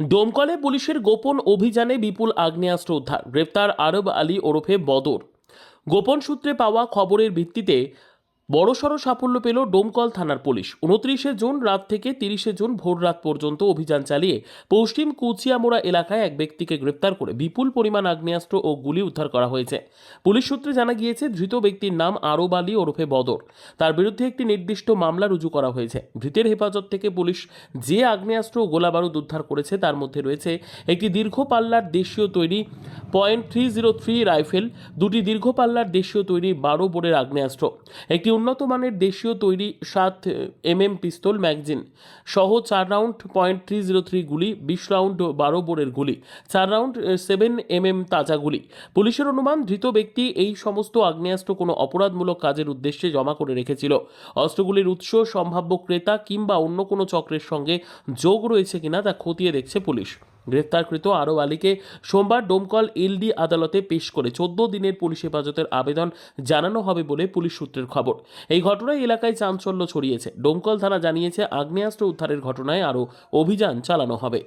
ডোমকলে পুলিশের গোপন অভিযানে বিপুল আগ্নেয়াস্ত্র উদ্ধার, গ্রেপ্তার আরব আলী ওরফে বদর। গোপন সূত্রে পাওয়া খবরের ভিত্তিতে বড়সড় সাফল্য পেল ডোমকল থানার পুলিশ। 29শে জুন রাত থেকে 30শে জুন ভোর রাত পর্যন্ত অভিযান চালিয়ে পশ্চিম কুচিয়ামোড়া এলাকায় এক ব্যক্তিকে গ্রেপ্তার করে বিপুল পরিমাণ আগ্নেয়াস্ত্র ও গুলি উদ্ধার করা হয়েছে। পুলিশ সূত্রে জানা গিয়েছে, ধৃত ব্যক্তির নাম আরব আলী ওরফে বদর। তার বিরুদ্ধে একটি নির্দিষ্ট মামলা রুজু করা হয়েছে। ধৃতের হেফাজত থেকে পুলিশ যে আগ্নেয়াস্ত্র ও গোলাবারুদ উদ্ধার করেছে তার মধ্যে রয়েছে একটি দীর্ঘ পাল্লার দেশীয় তৈরি .303 রাইফেল, দুটি দীর্ঘ পাল্লার দেশীয় তৈরি 12 বোরের আগ্নেয়াস্ত্র, একটি উন্নত মানের দেশীয় তৈরি 7mm পিস্তল ম্যাগাজিন সহ 4 রাউন্ড .303 গুলি, 20 রাউন্ড 12 বোরের গুলি, 4 রাউন্ড 7mm তাজা গুলি। পুলিশের অনুমান, ধৃত ব্যক্তি এই সমস্ত আগ্নেয়াস্ত্র কোনো অপরাধমূলক কাজের উদ্দেশ্যে জমা করে রেখেছিল। অস্ত্রগুলির উৎস, সম্ভাব্য ক্রেতা কিংবা অন্য কোনো চক্রের সঙ্গে যোগ রয়েছে কিনা তা খতিয়ে দেখছে পুলিশ। গ্রেফতারকৃত আরব আলীকে সোমবার ডোমকল এলডি আদালতে পেশ করে 14 দিনের পুলিশ হেফাজতের আবেদন জানানো হবে বলে পুলিশ সূত্রের খবর। এই ঘটনায় এলাকায় চাঞ্চল্য ছড়িয়েছে। ডোমকল থানা জানিয়েছে, আগ্নেয়াস্ত্র উদ্ধারের ঘটনায় আরও অভিযান চালানো হবে।